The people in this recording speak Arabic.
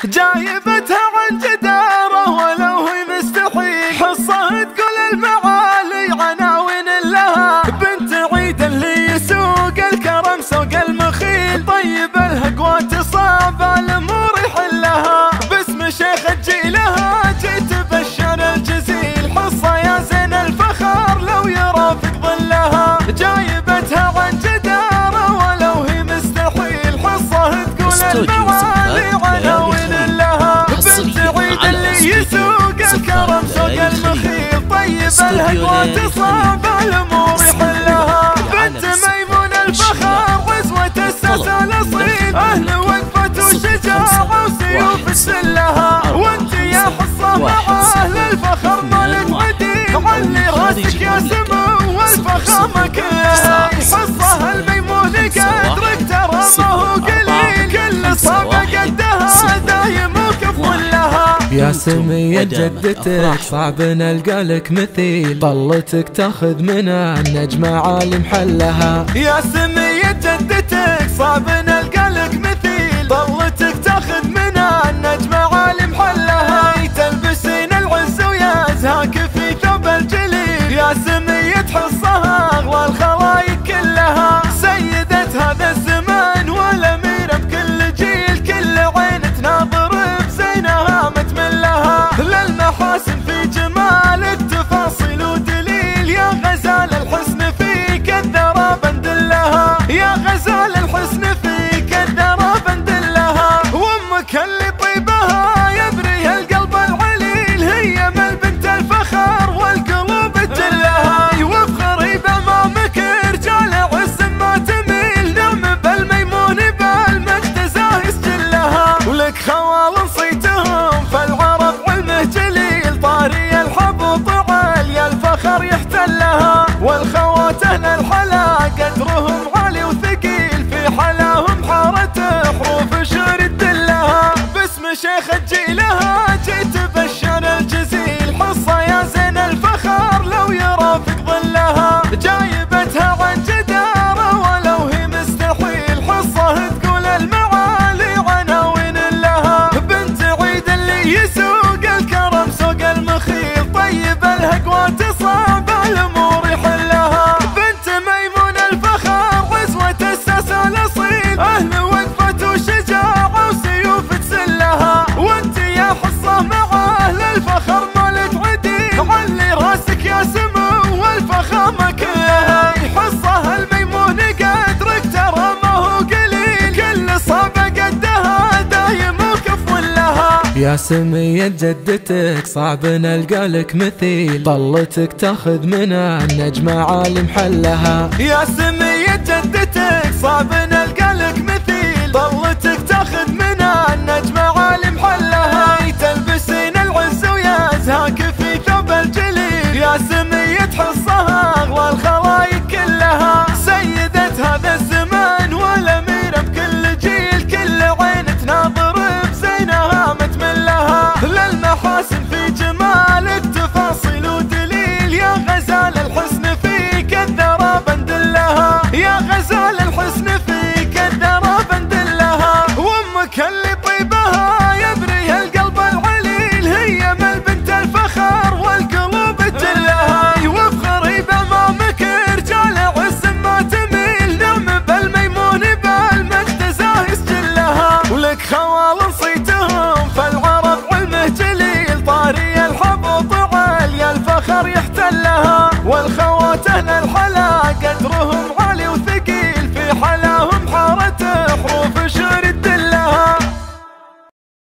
جايبتها عن جدارة ولو هي مستحيل، حصة تقول المعالي عناوين لها، بنت عيد اللي يسوق الكرم سوق المخيل، طيب الهقوات صعب الامور يحلها، باسم شيخ تجيلها جيت بشر الجزيل، حصة يا زين الفخر لو يرافق ظلها، جايبتها عن جدارة ولو هي مستحيل، حصة تقول المعالي عناوين لها، بنت عيد اللي يسوق الكرم سوق المخيل، طيب الهقوات صعب الامور يحلها، بنت ميمون الفخر عزوة الساس الاصيل، اهل وقفة وشجاعة وسيوف تسلها، وانت يا حصة مع اهل الفخر مالك عديل، علي راسك يا سمو والفخامة كلها، حصة الميمون قدرك ترى ما هو قليل، كل صعبة قدها دايم وقف لها، يا سمية جدتك صعب نلقى لك مثيل، طلتك تاخذ منها النجمة عالي محلها، يا سمية جدتك صعب نلقى لك مثيل، طلتك تاخذ منها النجمة عالي محلها، تلبسين العز ويازهاك في ثوب الجليل، يا سمية حصها اغلى الخلايق كلها، سيدة هذا الزمان والاميرة بكل جيل، كل عين تناظر بزينها متملها، للمحاسن في جمالك تفاصيل ودليل، يا غزال الحسن فيك الذرى بندلها، يا غزال الحسن فيك الذرى بندلها، وامك اللي طيبها يبري القلب العليل، هي من بنت الفخر والقلوب تجلها، وافخري بامامك رجال عز ما تميل، نعم بالميمون بالمجد زاه يسجلها، ولك خوال صيتهم فالعرب علمه جليل، طاري الحب وطعال يا الفخر يحتلها، والخوات اهل الحلا قدرهم عالي وثقيل، في حلاهم حارة حروف شعر تدلها، باسم شيخ تجيلها جيت بشر الجزيل، حصة يا زين الفخر لو يرافق ظلها، جايبتها عن جدارة ولو هي مستحيل، حصة تقول المعالي عناوين لها، بنت عيد اللي يسوق الكرم سوق المخيل، طيب الهقوات صعب الامور يحلها، بنت ميمون الفخر عزوة الساس الاصيل، اهل وقفة وشجاعة وسيوف تسلها، وانت يا حصة مع اهل الفخر مالك عديل، علي راسك يا سمو والفخامة كلها، حصة الميمون قدرك ترى ما هو قليل، كل صعبة قدها دايم وقف لها، يا سمية جدتك صعب نلقى لك مثيل، طلتك تاخذ منها النجمة عالي محلها، يا سمية جدتك صعب نلقى لك مثيل، طلتك تاخذ منها النجمة عالي محلها، تلبسين العز ويازهاك في ثوب الجليل، يا سمية حصها اغلى الخلايق كلها، سيدة هذا الزمان والاميرة بكل جيل، كل عين تناظر بزينها متملها، للمحاسن في جمالك تفاصيل ودليل، يا غزال الحسن فيك الذرى بندلها، يا غزال الحسن فيك الذرى بندلها، وامك اللي طيبها يبري القلب العليل، هي من بنت الفخر والقلوب تجلها، وافخري بامامك رجال عز ما تميل، نعم بالميمون بالمجد زاه يسجلها، ولك خوال صيتهم فالعرب علمه جليل، طاري الحب وطعال يا الفخر يحتلها، والخوات اهل الحلا قدرهم عالي